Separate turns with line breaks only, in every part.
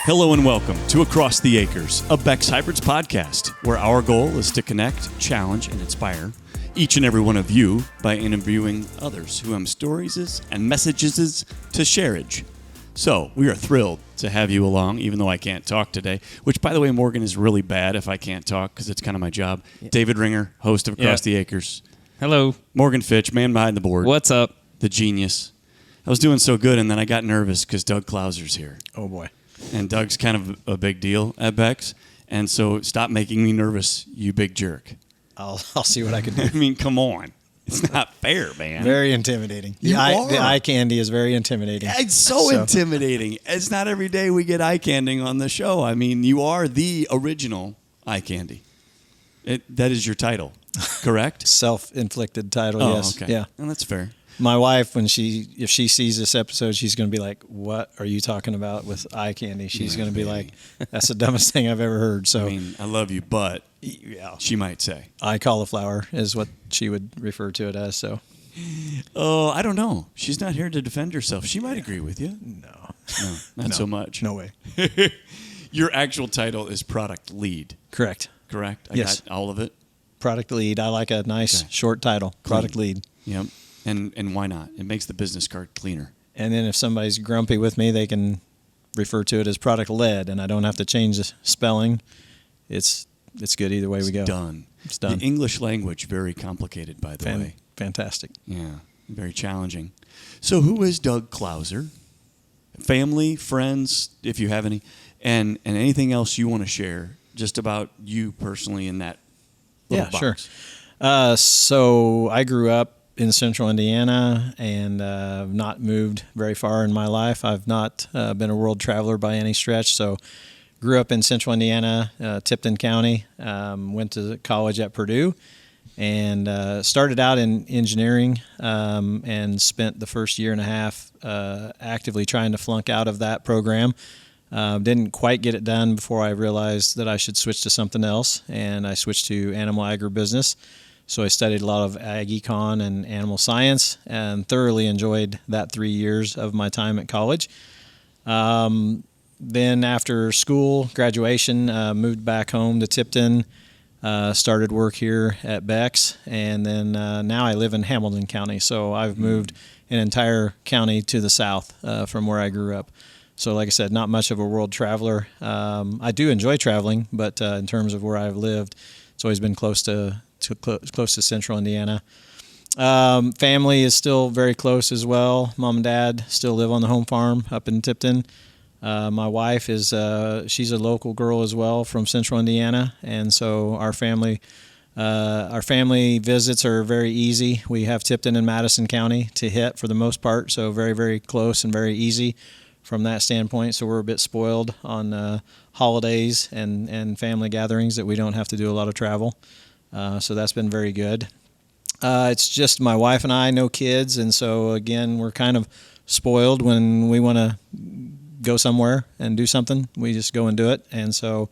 Hello and welcome to Across the Acres, a Becks Hybrids podcast, where our goal is to connect, challenge, and inspire each and every one of you by interviewing others who have stories and messages to sharage. So we are thrilled to have you along, even though I can't talk today, which, by the way, Morgan, is really bad if I can't talk because it's kind of my job. Yeah. David Ringer, host of Across the Acres.
Hello.
Morgan Fitch, man behind the board.
What's up?
The genius. I was doing so good, and then I got nervous because Doug Clouser's here.
Oh, boy.
And Doug's kind of a big deal at Becks, and so stop making me nervous, you big jerk.
I'll see what I can do.
I mean, come on. It's not fair, man.
Very intimidating. The eye candy is very intimidating.
It's so intimidating. It's not every day we get eye candy on the show. I mean, you are the original eye candy. That is your title, correct?
Self-inflicted title, yes.
Okay.
Yeah.
And that's fair.
My wife, if she sees this episode, she's going to be like, "What are you talking about with eye candy?" She's going to be like, "That's the dumbest thing I've ever heard." So,
I mean, I love you, but she might say.
Eye cauliflower is what she would refer to it as. So,
oh, I don't know. She's not here to defend herself. She might agree with you.
No,
not so much.
No way.
Your actual title is product lead.
Correct.
I
yes.
got all of it.
Product lead. I like a nice short title. Product lead.
Yep. And why not? It makes the business card cleaner.
And then if somebody's grumpy with me, they can refer to it as product led, and I don't have to change the spelling. It's good either way we go. It's done.
The English language, very complicated, by the way.
Fantastic.
Yeah, very challenging. So who is Doug Clouser? Family, friends, if you have any, and anything else you want to share just about you personally in that little box.
Sure. So I grew up in central Indiana and not moved very far in my life. I've not been a world traveler by any stretch. So grew up in central Indiana, Tipton County, went to college at Purdue, and started out in engineering and spent the first year and a half actively trying to flunk out of that program. Didn't quite get it done before I realized that I should switch to something else, and I switched to animal agribusiness. So I studied a lot of ag econ and animal science and thoroughly enjoyed that 3 years of my time at college. Then after school, graduation, moved back home to Tipton, started work here at Becks, and then now I live in Hamilton County. So I've moved an entire county to the south from where I grew up. So like I said, not much of a world traveler. I do enjoy traveling, but in terms of where I've lived, it's always been close to central Indiana. Family is still very close as well. Mom and dad still live on the home farm up in Tipton. My wife is she's a local girl as well from central Indiana, and so our family visits are very easy. We have Tipton and Madison County to hit for the most part, so very, very close and very easy from that standpoint. So we're a bit spoiled on holidays and family gatherings that we don't have to do a lot of travel. So that's been very good. It's just my wife and I, no kids, and so again, we're kind of spoiled when we want to go somewhere and do something. We just go and do it, and so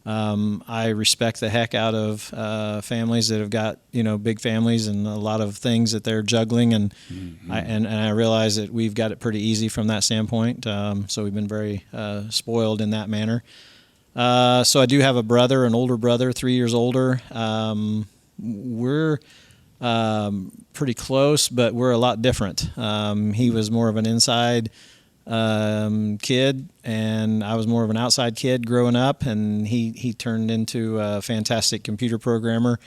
I respect the heck out of families that have got big families and a lot of things that they're juggling, and I realize that we've got it pretty easy from that standpoint. So we've been very spoiled in that manner. So I do have a brother, an older brother, 3 years older. We're pretty close, but we're a lot different. He was more of an inside kid, and I was more of an outside kid growing up, and he turned into a fantastic computer programmer.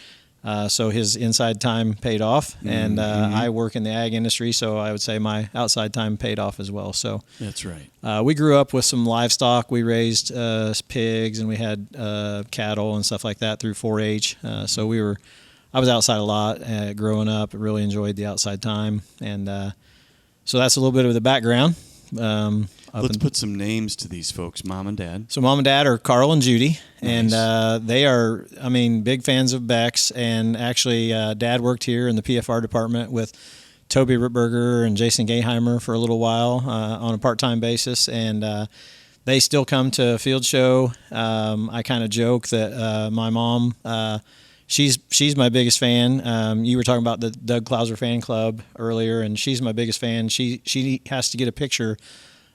So his inside time paid off, and I work in the ag industry, so I would say my outside time paid off as well. So
that's right.
We grew up with some livestock. We raised pigs, and we had cattle and stuff like that through 4-H. So I was outside a lot growing up. I really enjoyed the outside time, and so that's a little bit of the background.
Let's put some names to these folks, Mom and Dad.
So Mom and Dad are Carl and Judy,
nice.
And they are, big fans of Becks. And actually, Dad worked here in the PFR department with Toby Rittberger and Jason Gayheimer for a little while on a part-time basis, and they still come to Field Show. I kind of joke that my mom, she's my biggest fan. You were talking about the Doug Clouser fan club earlier, and she's my biggest fan. She has to get a picture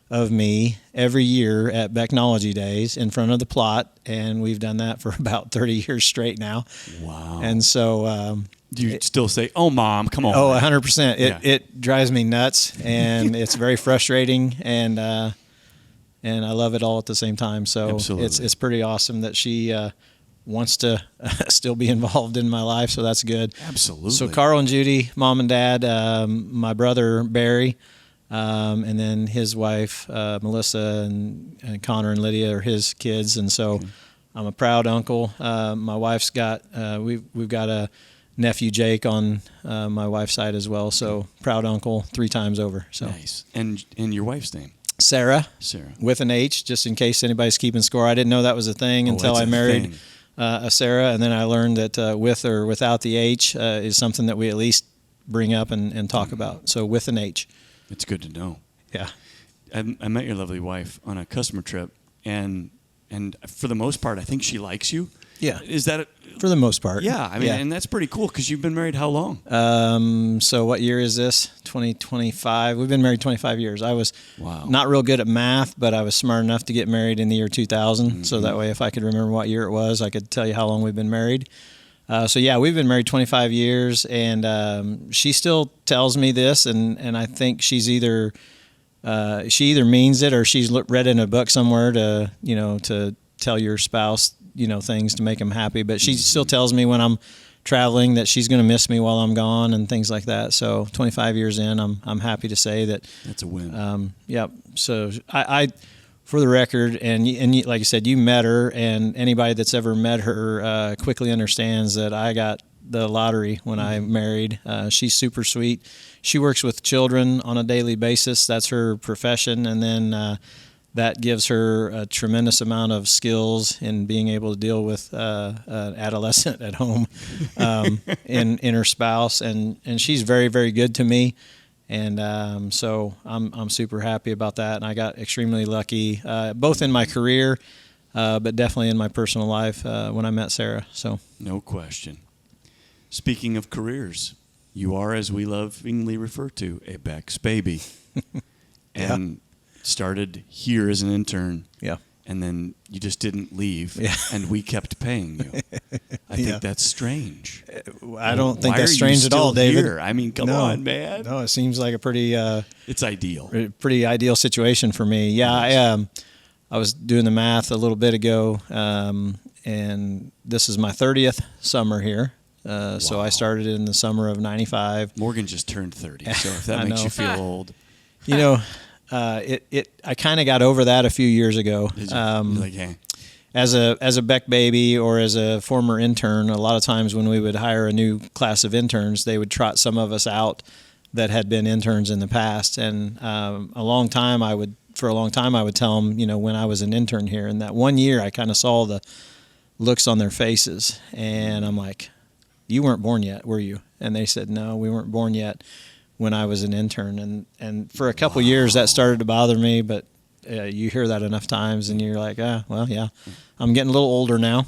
of me every year at Becknology Days in front of the plot, and we've done that for about 30 years straight now.
Wow.
And so
do you still say, "Oh, Mom, come on"?
Oh, 100%.
Yeah.
It drives me nuts, and it's very frustrating, and I love it all at the same time. So
Absolutely.
it's pretty awesome that she wants to still be involved in my life. So that's good.
Absolutely.
So Carl and Judy, Mom and Dad, my brother Barry, and then his wife Melissa, and Connor and Lydia are his kids, and so I'm a proud uncle. My wife's got we've got a nephew Jake on my wife's side as well. So proud uncle 3 times over. So
Nice. And your wife's name?
Sarah,
Sarah.
with an H, just in case anybody's keeping score. I didn't know that was a thing until
that's
I
a
married
thing.
a Sarah, and then I learned that with or without the H is something that we at least bring up and talk about. So with an H.
It's good to know.
Yeah.
I met your lovely wife on a customer trip, and for the most part, I think she likes you.
Yeah.
Is that
For the most part.
yeah? I mean, and that's pretty cool because you've been married how long?
So what year is this? 2025. We've been married 25 years. I was
Wow.
not real good at math, but I was smart enough to get married in the year 2000. So that way, if I could remember what year it was, I could tell you how long we've been married. So yeah, we've been married 25 years, and she still tells me this, and I think she's either she either means it or she's read in a book somewhere to tell your spouse things to make them happy. But she still tells me when I'm traveling that she's going to miss me while I'm gone and things like that. So 25 years in, I'm happy to say that
That's a win.
Yep. So I for the record, and like you said, you met her, and anybody that's ever met her quickly understands that I got the lottery when I married. She's super sweet. She works with children on a daily basis. That's her profession, and then that gives her a tremendous amount of skills in being able to deal with an adolescent at home in her spouse, and she's very, very good to me. And so I'm super happy about that, and I got extremely lucky, both in my career, but definitely in my personal life when I met Sarah. So
No question. Speaking of careers, you are, as we lovingly refer to, a Becks Baby, and started here as an intern.
yeah,
And then you just didn't leave,
Yeah.
and we kept paying you. I think that's strange.
I don't think
Why
that's
are you
strange at all,
still
David.
here? I mean, come
No.
on, man.
No, it seems like a pretty
It's ideal.
pretty ideal situation for me. Yeah, I was doing the math a little bit ago, and this is my 30th summer here. So I started in the summer of '95.
Morgan just turned 30, so if that
I
makes
know.
you feel old.
I kind of got over that a few years ago.
Did you? You're like, hey.
As a Beck Baby or as a former intern, a lot of times when we would hire a new class of interns, they would trot some of us out that had been interns in the past. And for a long time, I would tell them, when I was an intern here. And that one year, I kind of saw the looks on their faces, and I'm like, "You weren't born yet, were you?" And they said, "No, we weren't born yet when I was an intern." And for a couple years, that started to bother me, but you hear that enough times, and you're like, well, yeah, I'm getting a little older now.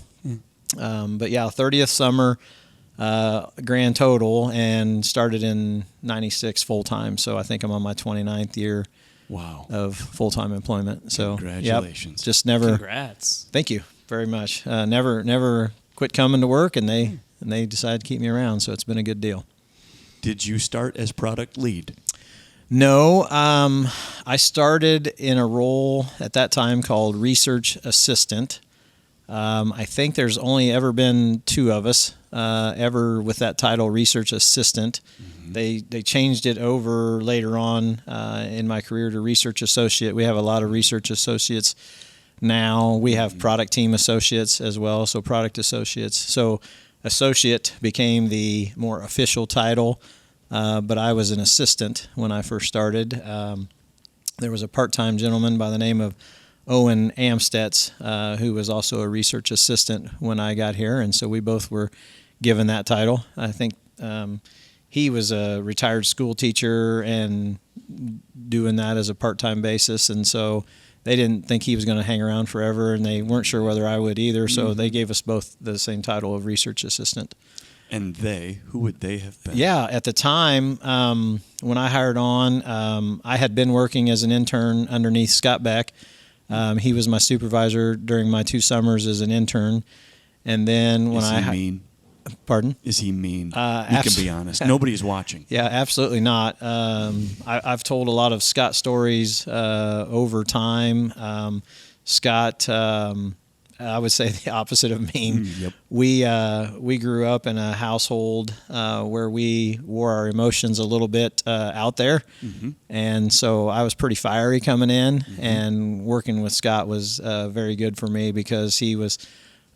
But yeah, 30th summer, grand total, and started in '96 full time. So I think I'm on my 29th year
Wow.
of full time employment. So
Congratulations.
Yep, just never.
Congrats.
Thank you very much. Never quit coming to work, and they decided to keep me around. So it's been a good deal.
Did you start as product lead?
No, I started in a role at that time called research assistant. I think there's only ever been 2 of us ever with that title, research assistant. Mm-hmm. They changed it over later on in my career to research associate. We have a lot of research associates now. We have product team associates as well, so product associates. So associate became the more official title. But I was an assistant when I first started. There was a part-time gentleman by the name of Owen Amstutz, who was also a research assistant when I got here, and so we both were given that title. I think he was a retired school teacher and doing that as a part-time basis, and so they didn't think he was going to hang around forever, and they weren't sure whether I would either, so they gave us both the same title of research assistant.
And who would they have been?
Yeah, at the time when I hired on, I had been working as an intern underneath Scott Beck. He was my supervisor during my 2 summers as an intern. And then when
Is he mean?
Pardon?
Is he mean? You can be honest. Nobody's watching.
Yeah, absolutely not. I've told a lot of Scott stories over time. Scott, I would say the opposite of mean.
Yep.
We grew up in a household where we wore our emotions a little bit out there, and so I was pretty fiery coming in, and working with Scott was very good for me because he was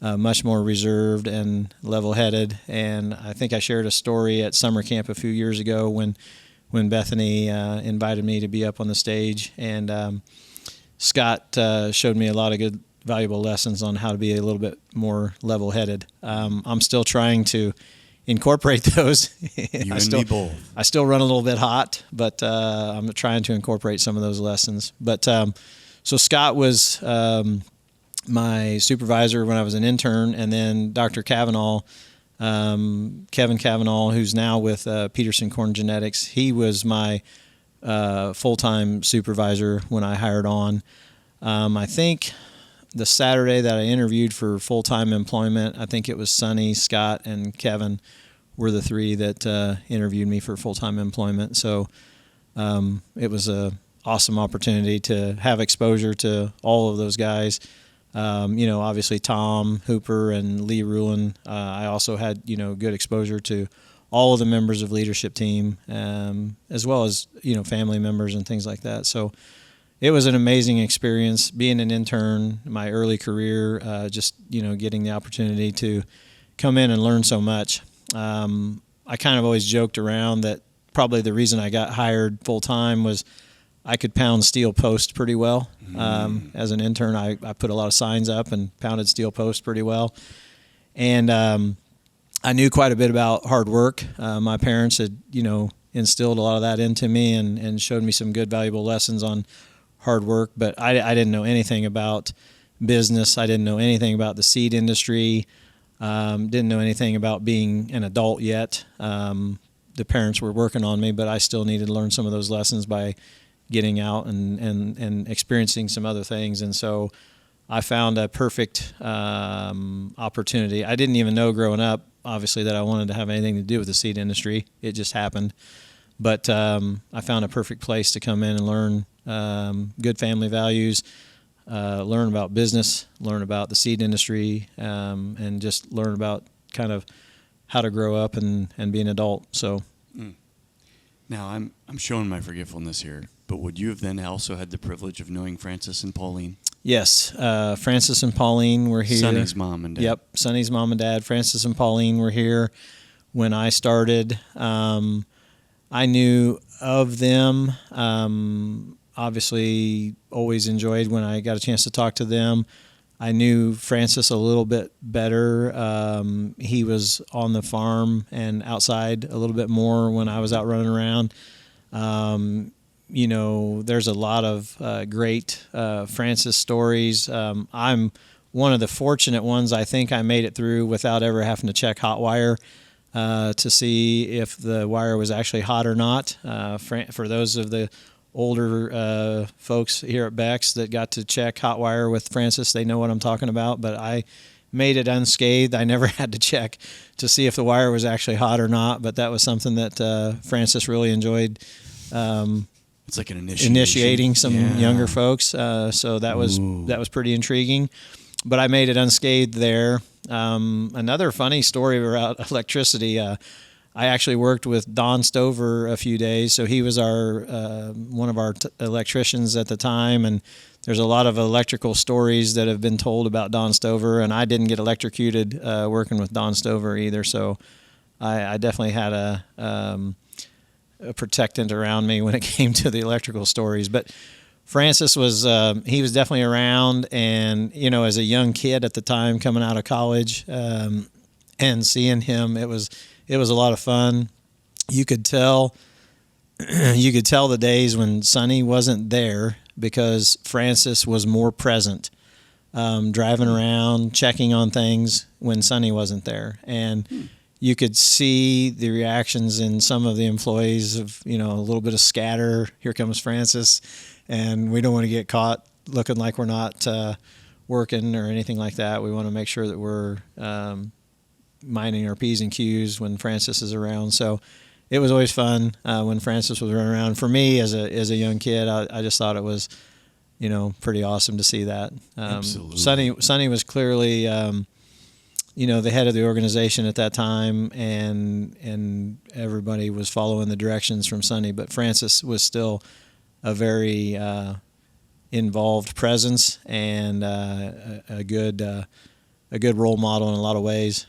much more reserved and level-headed. And I think I shared a story at summer camp a few years ago when Bethany invited me to be up on the stage, and Scott showed me a lot of good, valuable lessons on how to be a little bit more level-headed. I'm still trying to incorporate those.
You and me both.
I still run a little bit hot, but I'm trying to incorporate some of those lessons. But so Scott was my supervisor when I was an intern, and then Dr. Kavanaugh, Kevin Kavanaugh, who's now with Peterson Corn Genetics, he was my full-time supervisor when I hired on. I think the Saturday that I interviewed for full-time employment, I think it was Sonny, Scott, and Kevin were the 3 that interviewed me for full-time employment. So it was a awesome opportunity to have exposure to all of those guys. Obviously Tom Hooper and Lee Ruin. I also had, good exposure to all of the members of leadership team, as well as, family members and things like that. So it was an amazing experience being an intern, my early career, just, getting the opportunity to come in and learn so much. I kind of always joked around that probably the reason I got hired full time was I could pound steel post pretty well. As an intern, I put a lot of signs up and pounded steel post pretty well. And I knew quite a bit about hard work. My parents had, instilled a lot of that into me and showed me some good, valuable lessons on hard work. But I didn't know anything about business. I didn't know anything about the seed industry. Didn't know anything about being an adult yet. The parents were working on me, but I still needed to learn some of those lessons by getting out and experiencing some other things. And so I found a perfect opportunity. I didn't even know growing up, obviously, that I wanted to have anything to do with the seed industry. It just happened. But I found a perfect place to come in and learn good family values, learn about business, learn about the seed industry, and just learn about kind of how to grow up and be an adult. So
now I'm showing my forgetfulness here, but would you have then also had the privilege of knowing Francis and Pauline?
Yes, Francis and Pauline were here.
Sonny's mom and dad.
Yep, Sonny's mom and dad. Francis and Pauline were here when I started. I knew of them. Obviously, always enjoyed when I got a chance to talk to them. I knew Francis a little bit better. He was on the farm and outside a little bit more when I was out running around. There's a lot of great Francis stories. I'm one of the fortunate ones. I think I made it through without ever having to check hot wire to see if the wire was actually hot or not. For those of the older folks here at Becks that got to check hot wire with Francis, they know what I'm talking about, but I made it unscathed. I never had to check to see if the wire was actually hot or not, but that was something that Francis really enjoyed.
It's like an
initiating some younger folks. So that was pretty intriguing, but I made it unscathed there. Another funny story about electricity. I actually worked with Don Stover a few days. So he was our one of our electricians at the time, and there's a lot of electrical stories that have been told about Don Stover, and I didn't get electrocuted working with Don Stover either. So I definitely had a protectant around me when it came to the electrical stories. But Francis was he was definitely around, and as a young kid at the time coming out of college and seeing him, it was a lot of fun. You could tell the days when Sonny wasn't there because Francis was more present, driving around, checking on things when Sonny wasn't there. And you could see the reactions in some of the employees of, a little bit of scatter. Here comes Francis, and we don't want to get caught looking like we're not working or anything like that. We want to make sure that we're minding our P's and Q's when Francis is around. So it was always fun when Francis was running around. For me, as a young kid, I just thought it was, pretty awesome to see that.
Absolutely.
Sonny was clearly, the head of the organization at that time, and everybody was following the directions from Sonny. But Francis was still a very involved presence and a good role model in a lot of ways.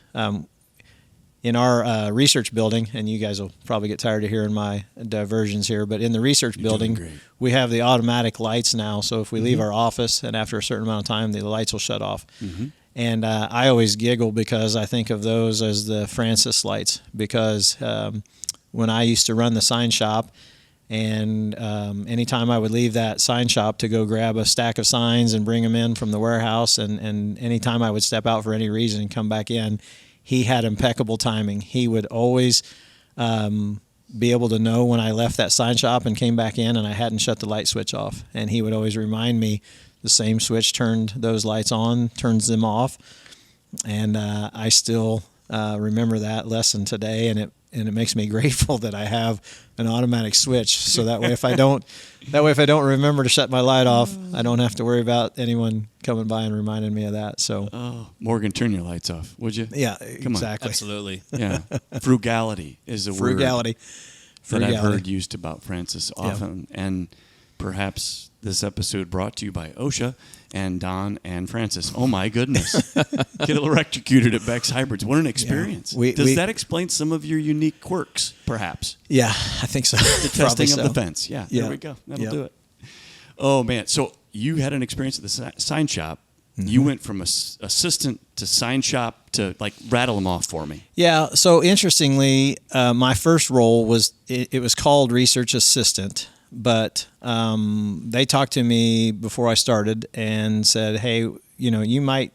In our research building, and you guys will probably get tired of hearing my diversions here, but in the research building, we have the automatic lights now. So if we leave our office, and after a certain amount of time, the lights will shut off.
Mm-hmm.
And I always giggle because I think of those as the Francis lights, because when I used to run the sign shop, and anytime I would leave that sign shop to go grab a stack of signs and bring them in from the warehouse, and anytime I would step out for any reason and come back in, he had impeccable timing. He would always be able to know when I left that sign shop and came back in and I hadn't shut the light switch off. And he would always remind me the same switch turned those lights on, turns them off. And I still remember that lesson today, and it makes me grateful that I have an automatic switch. So that way, if I don't remember to shut my light off, I don't have to worry about anyone coming by and reminding me of that. So,
Morgan, turn your lights off, would you?
Yeah,
Come
exactly.
on.
Absolutely.
Yeah, frugality is a word that I've heard used about Francis often, and perhaps this episode brought to you by OSHA and Don and Francis. Oh my goodness. Get electrocuted at Beck's Hybrids. What an experience.
Yeah.
Does that explain some of your unique quirks, perhaps?
Yeah, I think so.
The testing of the fence. Yeah, there we go. That'll do it. Oh, man. So you had an experience at the sign shop. Mm-hmm. You went from assistant to sign shop to, rattle them off for me.
Yeah, so interestingly, my first role was, it was called research assistant. But they talked to me before I started and said, hey, you might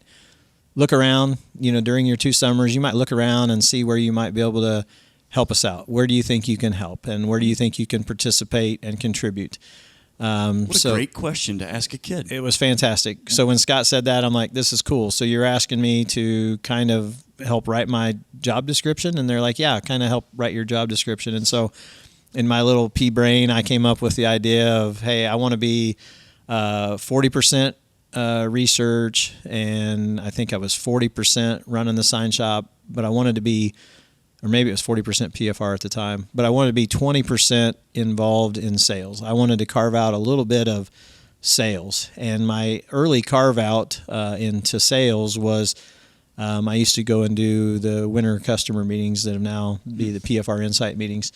look around, during your 2 summers, you might look around and see where you might be able to help us out. Where do you think you can help? And where do you think you can participate and contribute?
What a great question to ask a kid.
It was fantastic. So when Scott said that, I'm like, this is cool. So you're asking me to kind of help write my job description? And they're like, yeah, kind of help write your job description. And so in my little pea brain, I came up with the idea of, hey, I want to be 40% research, and I think I was 40% running the sign shop, but I wanted to be, or maybe it was 40% PFR at the time, but I wanted to be 20% involved in sales. I wanted to carve out a little bit of sales, and my early carve out into sales was I used to go and do the winter customer meetings that have now be the PFR Insight meetings.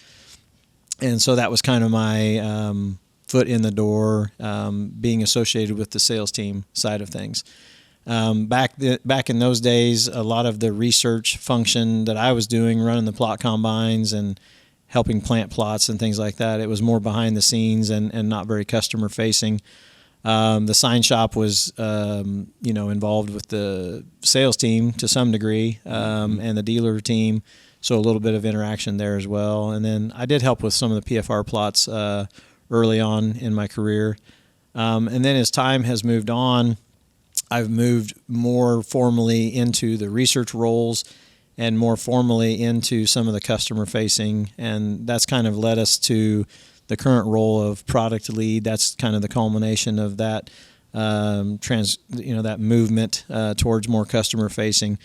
And so that was kind of my foot in the door, being associated with the sales team side of things. Back in those days, a lot of the research function that I was doing, running the plot combines and helping plant plots and things like that, it was more behind the scenes and not very customer facing. The sign shop was, involved with the sales team to some degree, and the dealer team. So a little bit of interaction there as well. And then I did help with some of the PFR plots early on in my career. And then as time has moved on, I've moved more formally into the research roles and more formally into some of the customer facing. And that's kind of led us to the current role of product lead. That's kind of the culmination of that that movement towards more customer facing.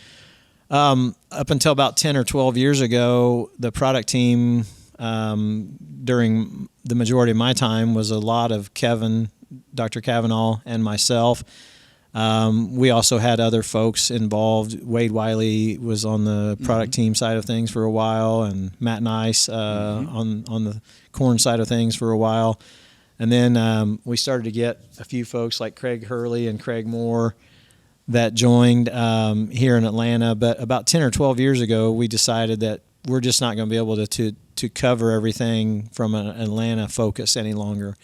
Up until about 10 or 12 years ago, the product team, during the majority of my time, was a lot of Kevin, Dr. Cavanaugh, and myself. We also had other folks involved. Wade Wiley was on the product team side of things for a while, and Matt Nice on the corn side of things for a while. And then we started to get a few folks like Craig Hurley and Craig Moore that joined here in Atlanta. But about 10 or 12 years ago, we decided that we're just not going to be able to cover everything from an Atlanta focus any longer.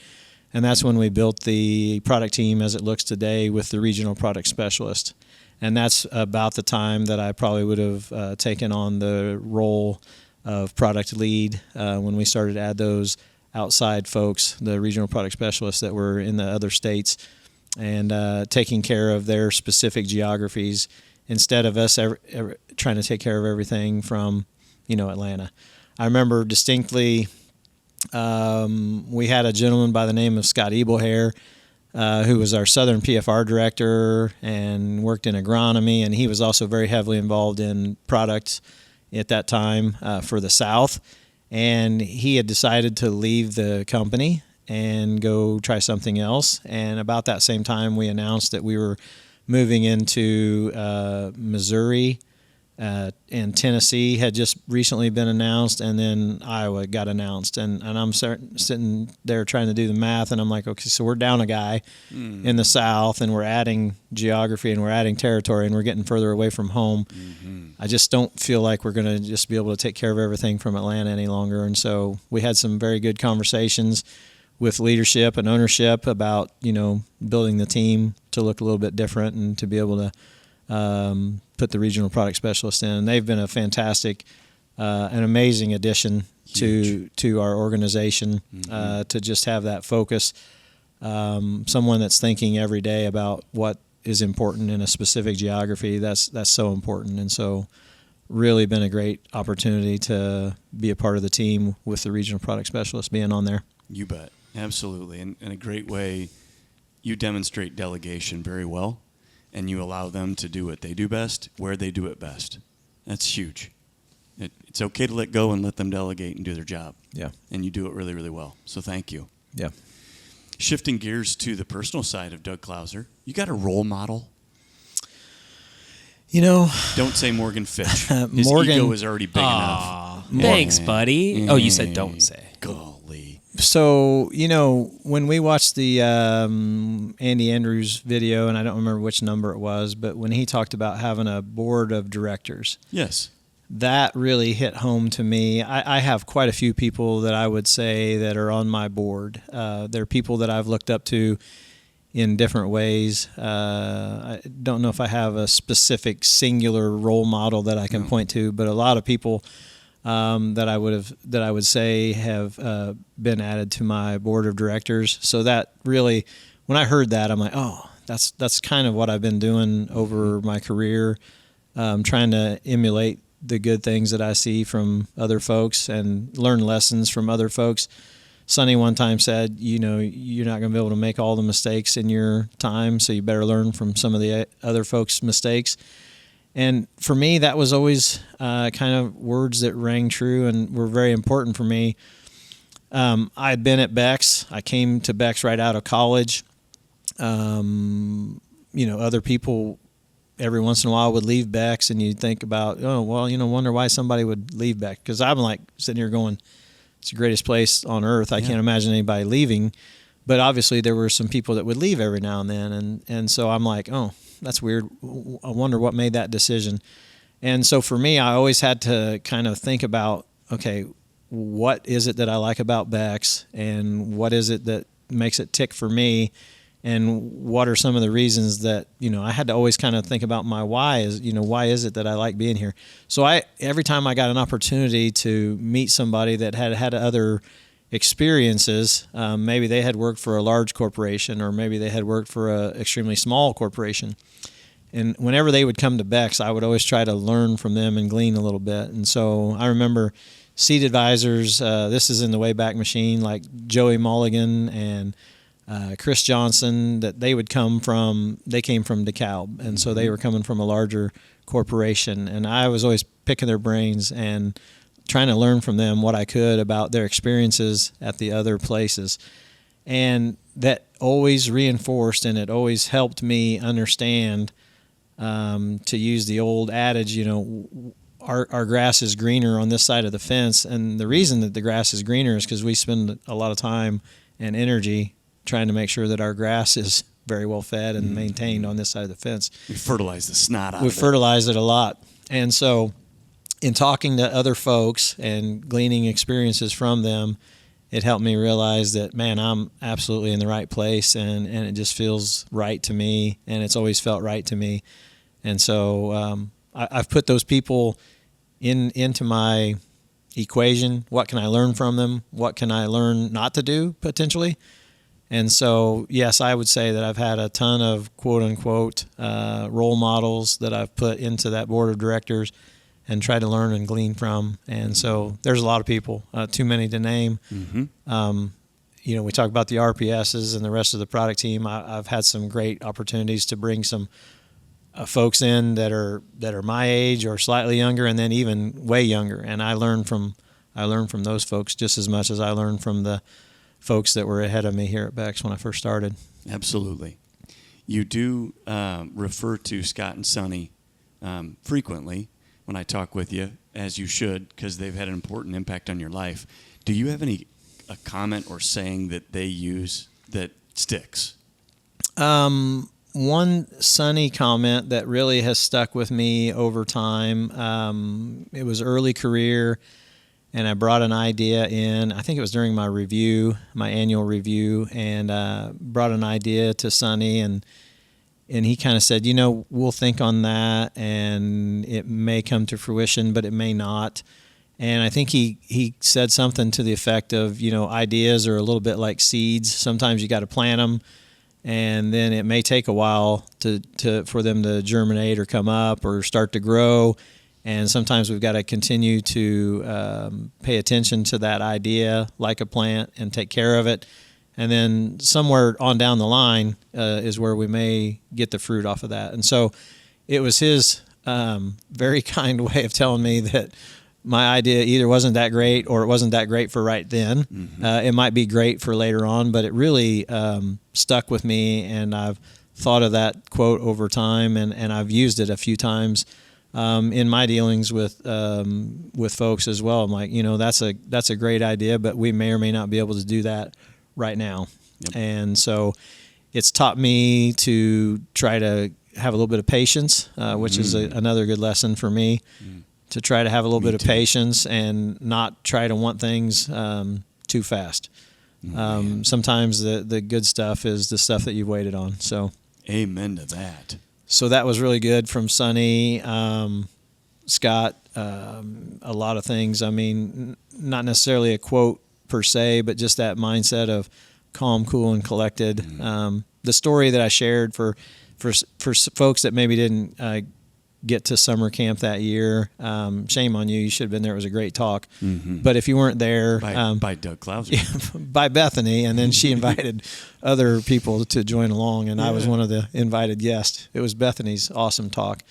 And that's when we built the product team as it looks today with the regional product specialist. And that's about the time that I probably would have taken on the role of product lead when we started to add those outside folks, the regional product specialists that were in the other states, and taking care of their specific geographies instead of us ever trying to take care of everything from, Atlanta. I remember distinctly we had a gentleman by the name of Scott Ebelhair, who was our Southern PFR director and worked in agronomy, and he was also very heavily involved in products at that time for the South. And he had decided to leave the company and go try something else. And about that same time, we announced that we were moving into Missouri, and Tennessee had just recently been announced, and then Iowa got announced. And I'm sitting there trying to do the math, and I'm like, okay, so we're down a guy in the South, and we're adding geography, and we're adding territory, and we're getting further away from home. Mm-hmm. I just don't feel like we're going to just be able to take care of everything from Atlanta any longer. And so we had some very good conversations with leadership and ownership about, building the team to look a little bit different and to be able to put the regional product specialist in. And they've been a fantastic, an amazing addition to our organization, to just have that focus. Someone that's thinking every day about what is important in a specific geography. That's so important. And so really been a great opportunity to be a part of the team with the regional product specialist being on there.
You bet. Absolutely. And in a great way, you demonstrate delegation very well, and you allow them to do what they do best, where they do it best. That's huge. It's okay to let go and let them delegate and do their job. Yeah. And you do it really, really well. So thank you.
Yeah.
Shifting gears to the personal side of Doug Clouser, you got a role model?
Don't
say Morgan Fitch. His ego is already big enough.
Thanks, buddy. Oh, you said don't say.
Golly.
So, when we watched the Andy Andrews video, and I don't remember which number it was, but when he talked about having a board of directors.
Yes.
That really hit home to me. I have quite a few people that I would say that are on my board. They're people that I've looked up to in different ways. I don't know if I have a specific singular role model that I can point to, but a lot of people that I would say have been added to my board of directors. So that really, when I heard that, I'm like, oh, that's kind of what I've been doing over my career, trying to emulate the good things that I see from other folks and learn lessons from other folks. Sonny one time said, you're not going to be able to make all the mistakes in your time, so you better learn from some of the other folks' mistakes. And for me, that was always kind of words that rang true and were very important for me. I had been at Becks. I came to Becks right out of college. Other people every once in a while would leave Becks, and you'd think about, wonder why somebody would leave Becks. Because I'm like sitting here going, it's the greatest place on earth. I can't imagine anybody leaving. But obviously there were some people that would leave every now and then. And so I'm like, oh, that's weird. I wonder what made that decision. And so for me, I always had to kind of think about, okay, what is it that I like about Becks, and what is it that makes it tick for me, and what are some of the reasons that, I had to always kind of think about my why is, why is it that I like being here? So every time I got an opportunity to meet somebody that had other experiences, maybe they had worked for a large corporation, or maybe they had worked for an extremely small corporation. And whenever they would come to Becks, I would always try to learn from them and glean a little bit. And so I remember seat advisors, this is in the Wayback Machine, like Joey Mulligan and Chris Johnson, that they came from DeKalb. And so they were coming from a larger corporation. And I was always picking their brains and trying to learn from them what I could about their experiences at the other places. And that always reinforced, and it always helped me understand, to use the old adage, our grass is greener on this side of the fence. And the reason that the grass is greener is because we spend a lot of time and energy trying to make sure that our grass is very well fed and maintained on this side of the fence.
We fertilize the snot out of it.
We fertilize it a lot. And so in talking to other folks and gleaning experiences from them, it helped me realize that, man, I'm absolutely in the right place, and it just feels right to me, and it's always felt right to me. And so I've put those people into my equation. What can I learn from them? What can I learn not to do potentially? And so, yes, I would say that I've had a ton of quote-unquote role models that I've put into that board of directors and try to learn and glean from. And so there's a lot of people, too many to name. Mm-hmm. We talk about the RPSs and the rest of the product team. I've had some great opportunities to bring some folks in that are my age or slightly younger, and then even way younger. And I learn from those folks just as much as I learned from the folks that were ahead of me here at Becks when I first started.
Absolutely. You do refer to Scott and Sonny frequently when I talk with you, as you should, because they've had an important impact on your life. Do you have a comment or saying that they use that sticks?
One Sonny comment that really has stuck with me over time, it was early career, and I brought an idea in. I think it was during my annual review, and brought an idea to Sonny, and he kind of said, we'll think on that, and it may come to fruition, but it may not. And I think he said something to the effect of, ideas are a little bit like seeds. Sometimes you got to plant them, and then it may take a while for them to germinate or come up or start to grow. And sometimes we've got to continue to pay attention to that idea like a plant and take care of it. And then somewhere on down the line is where we may get the fruit off of that. And so it was his very kind way of telling me that my idea either wasn't that great or it wasn't that great for right then. Mm-hmm. It might be great for later on, but it really stuck with me, and I've thought of that quote over time, and I've used it a few times in my dealings with folks as well. I'm like, that's a great idea, but we may or may not be able to do that right now. Yep. And so it's taught me to try to have a little bit of patience, which is another good lesson for me, to try to have a little bit of patience and not try to want things too fast. Sometimes the good stuff is the stuff that you've waited on. So,
amen to that.
So that was really good from Sonny. Scott, a lot of things. I mean, not necessarily a quote per se, but just that mindset of calm, cool, and collected. The story that I shared for folks that maybe didn't get to summer camp that year, shame on you. You should have been there. It was a great talk. Mm-hmm. But if you weren't there...
By Doug Clouser.
By Bethany, and then she invited other people to join along, and I was one of the invited guests. It was Bethany's awesome talk.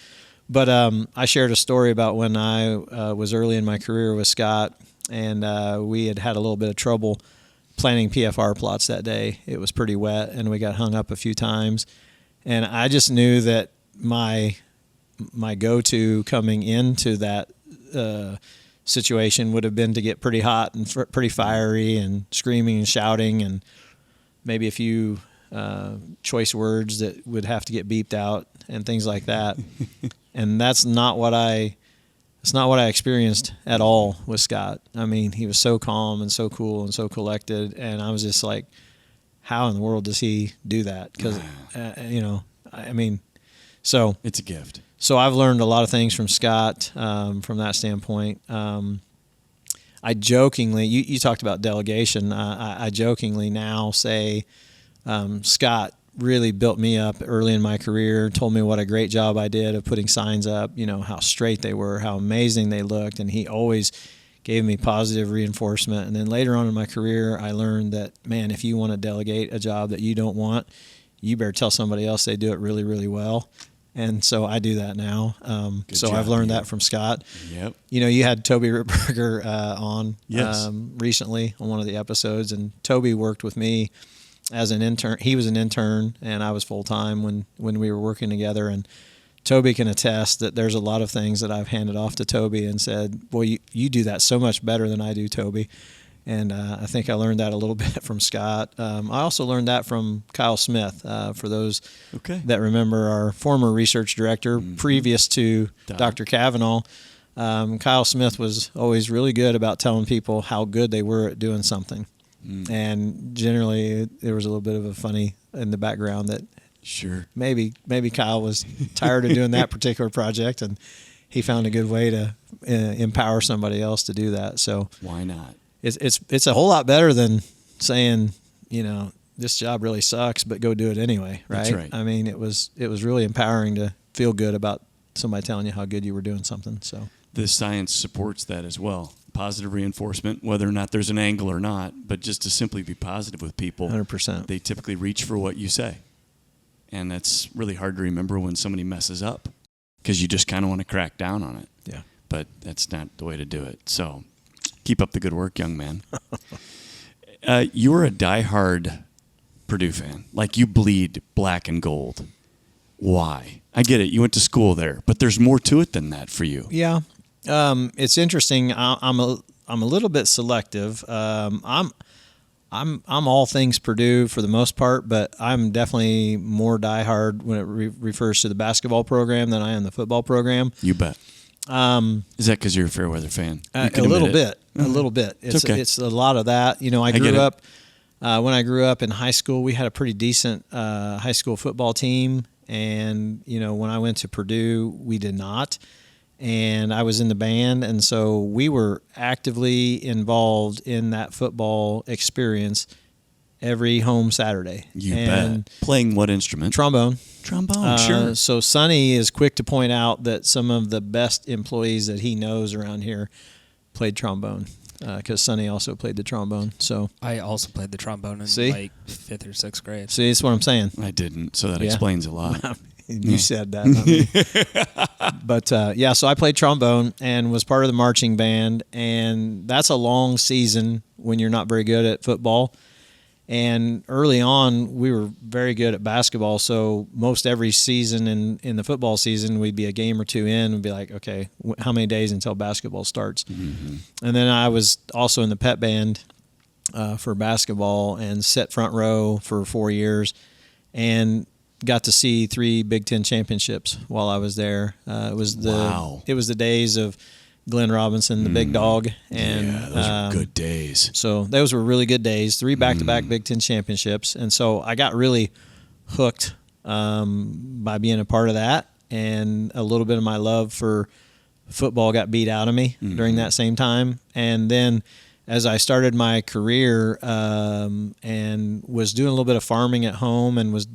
But I shared a story about when I was early in my career with Scott, and we had a little bit of trouble planting PFR plots that day. It was pretty wet, and we got hung up a few times. And I just knew that my go-to coming into that situation would have been to get pretty hot and pretty fiery and screaming and shouting, and maybe a few choice words that would have to get beeped out and things like that. And that's not what I experienced at all with Scott. I mean, he was so calm and so cool and so collected, and I was just like, how in the world does he do that? Because, so
it's a gift.
So I've learned a lot of things from Scott from that standpoint. I jokingly, you talked about delegation. I jokingly now say Scott really built me up early in my career, told me what a great job I did of putting signs up, how straight they were, how amazing they looked, and he always gave me positive reinforcement. And then later on in my career, I learned that, man, if you want to delegate a job that you don't want, you better tell somebody else they do it really, really well. And so I do that now. I've learned that from Scott.
Yep.
You had Toby Rittberger on
yes.
Recently on one of the episodes, and Toby worked with me as an intern. He was an intern, and I was full-time when we were working together. And Toby can attest that there's a lot of things that I've handed off to Toby and said, boy, you do that so much better than I do, Toby. And I think I learned that a little bit from Scott. I also learned that from Kyle Smith, for those that remember, our former research director, previous to Dr. Cavanaugh. Kyle Smith was always really good about telling people how good they were at doing something. And generally, there was a little bit of a funny in the background that
Sure.
maybe Kyle was tired of doing that particular project, and he found a good way to empower somebody else to do that. So
why not?
It's a whole lot better than saying, this job really sucks, but go do it anyway, right?
That's right.
I mean, it was really empowering to feel good about somebody telling you how good you were doing something. So
the science supports that as well. Positive reinforcement, whether or not there's an angle or not, but just to simply be positive with people,
100%.
They typically reach for what you say. And that's really hard to remember when somebody messes up because you just kind of want to crack down on it.
Yeah.
But that's not the way to do it. So keep up the good work, young man. You were a diehard Purdue fan. Like, you bleed black and gold. Why? I get it. You went to school there, but there's more to it than that for you.
Yeah. It's interesting. I'm a little bit selective. I'm all things Purdue for the most part, but I'm definitely more diehard when it refers to the basketball program than I am the football program.
You bet. Is that because you're a Fairweather fan?
A little bit. It's
okay.
It's a lot of that. I grew up. When I grew up in high school, we had a pretty decent high school football team, and when I went to Purdue, we did not. And I was in the band, and so we were actively involved in that football experience every home Saturday.
You bet. Playing what instrument?
Trombone.
Sure.
So Sonny is quick to point out that some of the best employees that he knows around here played trombone, because Sonny also played the trombone. So
I also played the trombone in like 5th or 6th grade.
See, that's what I'm saying.
I didn't, so that explains a lot.
You said that. But so I played trombone and was part of the marching band, and that's a long season when you're not very good at football. And early on, we were very good at basketball, so most every season in the football season, we'd be a game or two in and be like, okay, how many days until basketball starts? Mm-hmm. And then I was also in the pep band for basketball and set front row for 4 years, and got to see 3 Big Ten championships while I was there. It was the days of Glenn Robinson, the big dog, and
those were good days.
So those were really good days. 3 back-to-back Big Ten championships, and so I got really hooked by being a part of that, and a little bit of my love for football got beat out of me during that same time. And then as I started my career and was doing a little bit of farming at home and was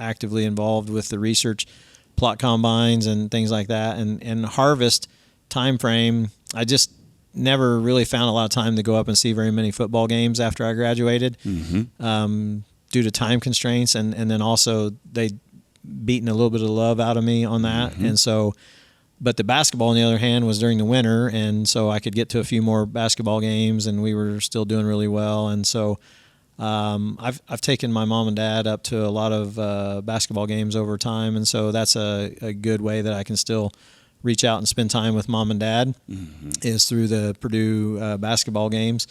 actively involved with the research plot combines and things like that, and harvest time frame, I just never really found a lot of time to go up and see very many football games after I graduated due to time constraints, and then also they beaten a little bit of love out of me on that. And so, but the basketball on the other hand was during the winter, and so I could get to a few more basketball games, and we were still doing really well. And so I've taken my mom and dad up to a lot of basketball games over time, and so that's a good way that I can still reach out and spend time with mom and dad is through the Purdue basketball games.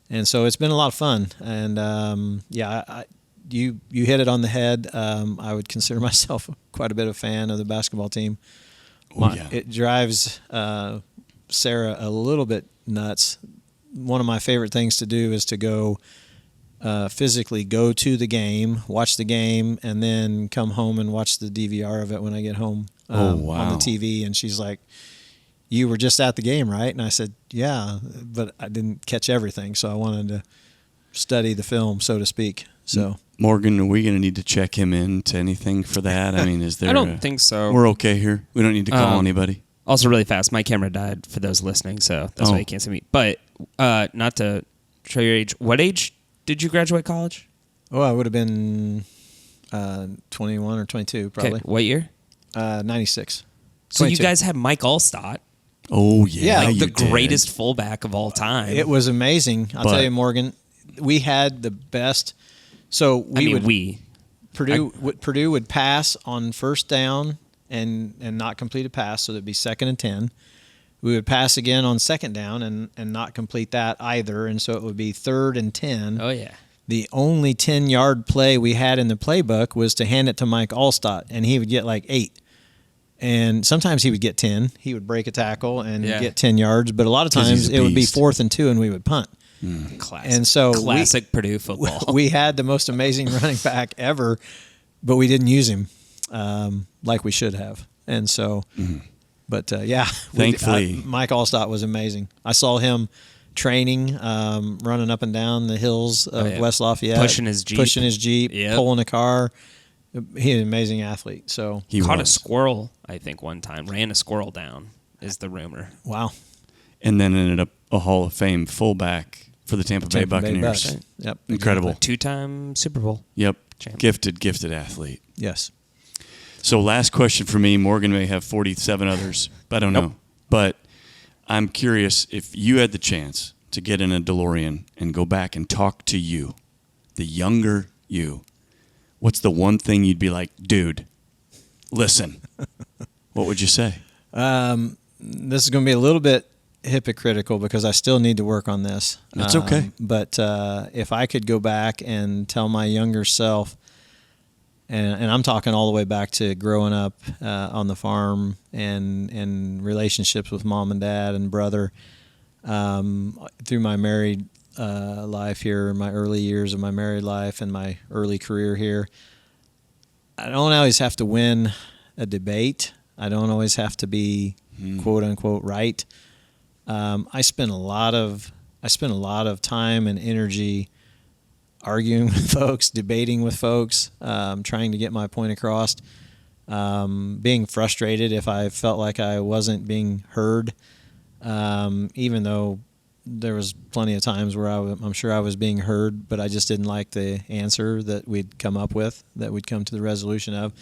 And so it's been a lot of fun. And you hit it on the head. I would consider myself quite a bit of a fan of the basketball team. It drives Sarah a little bit nuts. One of my favorite things to do is to go physically go to the game, watch the game, and then come home and watch the DVR of it when I get home on the TV. And she's like, "You were just at the game, right?" And I said, "Yeah, but I didn't catch everything, so I wanted to study the film, so to speak." So,
Morgan, are we going to need to check him into anything for that? I mean, is there?
I don't think so.
We're okay here. We don't need to call anybody.
Also, really fast, my camera died for those listening, so that's why you can't see me. But not to show your age. What age did you graduate college?
Oh, I would have been 21 or 22, probably.
Okay. What year?
96.
So you guys had Mike Allstott.
Oh, yeah.
The greatest fullback of all time.
It was amazing. I'll tell you, Morgan, we had the best. So Purdue would pass on first down and not complete a pass, so there'd be 2nd and 10. We would pass again on 2nd down and not complete that either, and so it would be 3rd and 10.
Oh, yeah.
The only 10-yard play we had in the playbook was to hand it to Mike Allstott, and he would get like 8. And sometimes he would get 10. He would break a tackle and get 10 yards, but a lot of times it would be 4th and 2, and we would punt.
Classic.
And so
classic Purdue football.
We had the most amazing running back ever, but we didn't use him like we should have. And so, but yeah,
Thankfully.
Mike Allstott was amazing. I saw him training, running up and down the hills of West Lafayette,
pushing his Jeep,
pulling a car. He's an amazing athlete. So
he caught a squirrel, I think, one time. Ran a squirrel down, is the rumor.
Wow.
And then ended up a Hall of Fame fullback for the Tampa Bay Buccaneers.
Right. Yep.
Incredible.
Exactly.
2-time Super Bowl.
Yep.
Champ.
Gifted athlete.
Yes.
So last question for me. Morgan may have 47 others, but I don't know. But I'm curious, if you had the chance to get in a DeLorean and go back and talk to you, the younger you, what's the one thing you'd be like, dude, listen? What would you say?
This is going to be a little bit hypocritical because I still need to work on this.
That's okay.
But if I could go back and tell my younger self, and I'm talking all the way back to growing up on the farm and relationships with mom and dad and brother, through my married life here, my early years of my married life and my early career here, I don't always have to win a debate. I don't always have to be quote unquote right. I spent a lot of time and energy arguing with folks, debating with folks, trying to get my point across, being frustrated if I felt like I wasn't being heard, even though there was plenty of times where I'm sure I was being heard, but I just didn't like the answer that we'd come up with, that we'd come to the resolution of.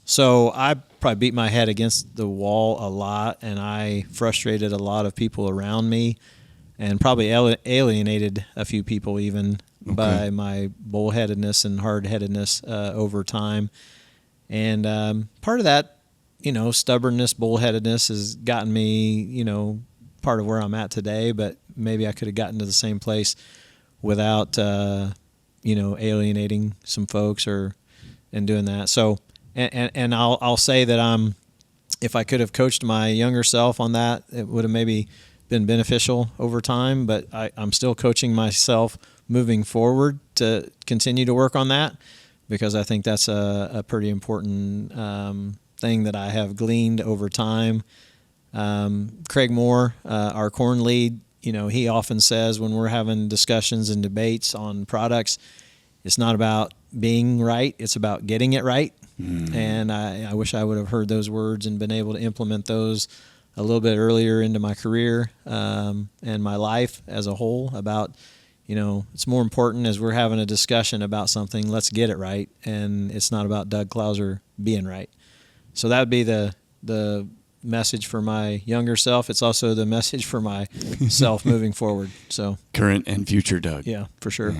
So I probably beat my head against the wall a lot, and I frustrated a lot of people around me and probably alienated a few people even by my bullheadedness and hard-headedness over time. And part of that, stubbornness, bullheadedness has gotten me, part of where I'm at today, but maybe I could have gotten to the same place without, alienating some folks and doing that. So, and I'll say that if I could have coached my younger self on that, it would have maybe been beneficial over time, but I'm still coaching myself moving forward to continue to work on that, because I think that's a pretty important thing that I have gleaned over time. Craig Moore, our corn lead, he often says when we're having discussions and debates on products, it's not about being right, it's about getting it right. And I wish I would have heard those words and been able to implement those a little bit earlier into my career and my life as a whole. About, it's more important as we're having a discussion about something, let's get it right, and it's not about Doug Clouser being right. So that would be the message for my younger self. It's also the message for myself moving forward. So
current and future Doug.
Yeah, for sure.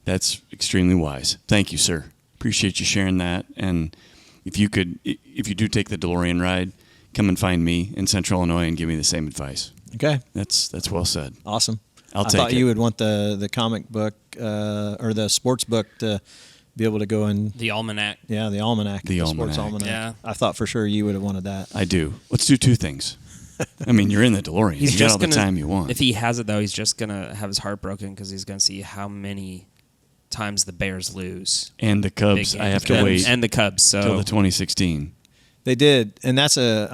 That's extremely wise. Thank you, sir. Appreciate you sharing that. And if you do take the DeLorean ride, come and find me in Central Illinois and give me the same advice.
Okay.
That's well said.
Awesome.
I
thought you would want the comic book or the sports book to be able to go in.
The almanac.
Yeah, the almanac. The sports almanac.
Yeah.
I thought for sure you would have wanted that.
I do. Let's do two things. I mean, you're in the DeLorean. You got all the time you want.
If he has it, though, he's just going to have his heart broken because he's going to see how many times the Bears lose.
And the Cubs. I have to wait.
And the Cubs.
Until the 2016.
They did. And that's as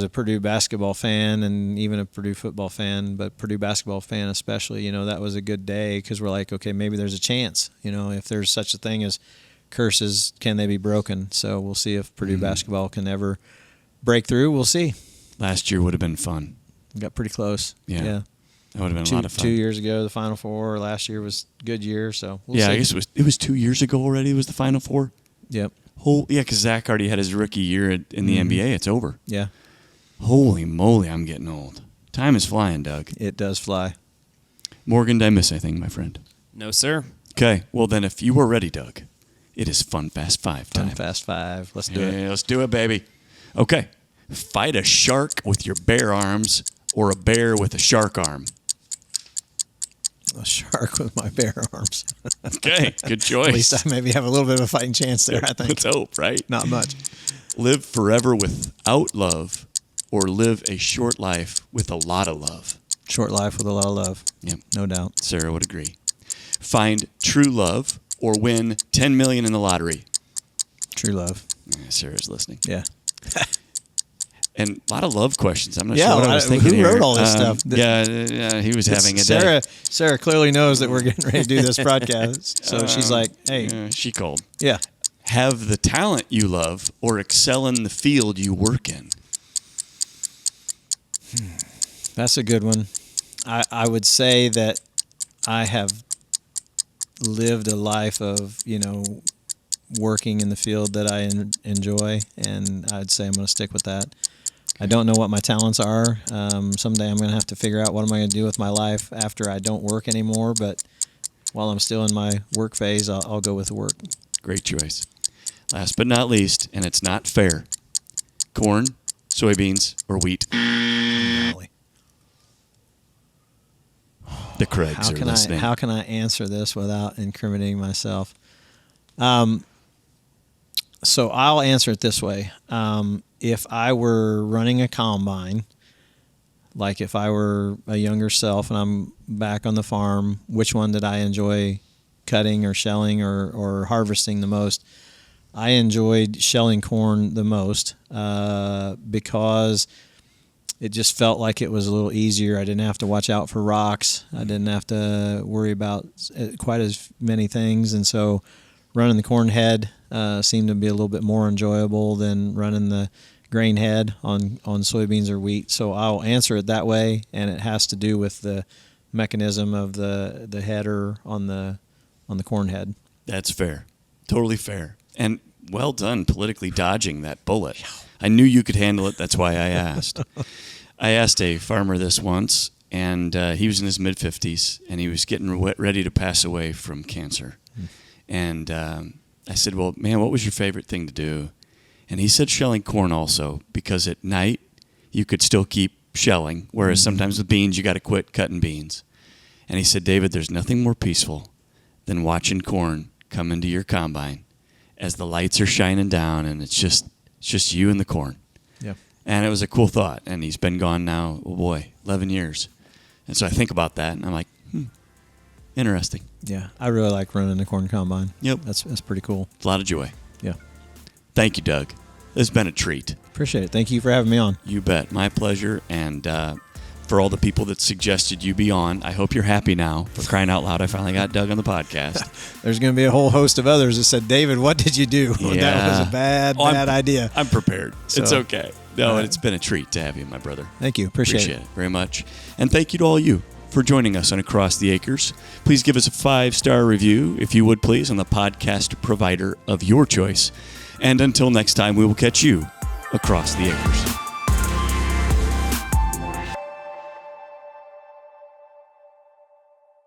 a Purdue basketball fan and even a Purdue football fan, but Purdue basketball fan especially, that was a good day because we're like, okay, maybe there's a chance. If there's such a thing as curses, can they be broken? So we'll see if Purdue basketball can ever break through. We'll see.
Last year would have been fun.
Got pretty close.
Yeah. That would have been a lot of fun.
2 years ago, the Final Four. Last year was a good year, so we'll see.
I guess it was 2 years ago already. It was the Final Four.
Yep.
Because Zach already had his rookie year in the NBA. It's over.
Yeah.
Holy moly, I'm getting old. Time is flying, Doug.
It does fly.
Morgan, did I miss anything, my friend?
No, sir.
Okay. Well, then, if you are ready, Doug, it is Fun Fast 5 time.
Fun Fast 5. Let's do it.
Let's do it, baby. Okay. Fight a shark with your bare arms or a bear with a shark arm.
A shark with my bare arms.
Okay, good choice.
At least I maybe have a little bit of a fighting chance there, I think.
Let's hope, right?
Not much.
Live forever without love or live a short life with a lot of love.
Short life with a lot of love.
Yep.
No doubt.
Sarah would agree. Find true love or win $10 million in the lottery.
True love.
Sarah's listening.
Yeah.
And a lot of love questions. I'm not
Yeah,
sure what I was thinking
who
here.
wrote all this stuff?
Yeah, he was having a day.
Sarah clearly knows that we're getting ready to do this broadcast. So she's like, hey.
She called.
Yeah.
Have the talent you love or excel in the field you work in.
That's a good one. I would say that I have lived a life of, working in the field that I enjoy, and I'd say I'm going to stick with that. I don't know what my talents are. Someday I'm going to have to figure out what am I going to do with my life after I don't work anymore, but while I'm still in my work phase, I'll go with the work. Great
choice. Last but not least, and it's not fair, corn, soybeans, or wheat.
Golly.
The Craigs are listening.
How can I answer this without incriminating myself? So I'll answer it this way. If I were running a combine, like if I were a younger self and I'm back on the farm, which one did I enjoy cutting or shelling or harvesting the most? I enjoyed shelling corn the most because it just felt like it was a little easier. I didn't have to watch out for rocks. I didn't have to worry about quite as many things. And so running the corn head seemed to be a little bit more enjoyable than running the grain head on soybeans or wheat. So I'll answer it that way, and it has to do with the mechanism of the header on the corn head.
That's fair. Totally fair. And well done politically dodging that bullet. I knew you could handle it. That's why I asked. I asked a farmer this once, and he was in his mid-50s, and he was getting ready to pass away from cancer. And I said, well, man, what was your favorite thing to do? And he said shelling corn also, because at night you could still keep shelling, whereas sometimes with beans you got to quit cutting beans. And he said, David, there's nothing more peaceful than watching corn come into your combine as the lights are shining down, and it's just you and the corn.
Yeah.
And it was a cool thought. And he's been gone now, 11 years. And so I think about that, and I'm like, interesting.
Yeah, I really like running the corn combine.
Yep.
That's pretty cool.
A lot of joy.
Yeah.
Thank you, Doug. It's been a treat.
Appreciate it. Thank you for having me on.
You bet. My pleasure. And for all the people that suggested you be on, I hope you're happy now. For crying out loud, I finally got Doug on the podcast.
There's going to be a whole host of others that said, David, what did you do?
Yeah.
That was a bad idea.
I'm prepared.
So,
it's okay. No, it's been a treat to have you, my brother.
Thank you. Appreciate it
very much. And thank you to all you for joining us on Across the Acres. Please give us a 5-star review, if you would please, on the podcast provider of your choice. And until next time, we will catch you across the acres.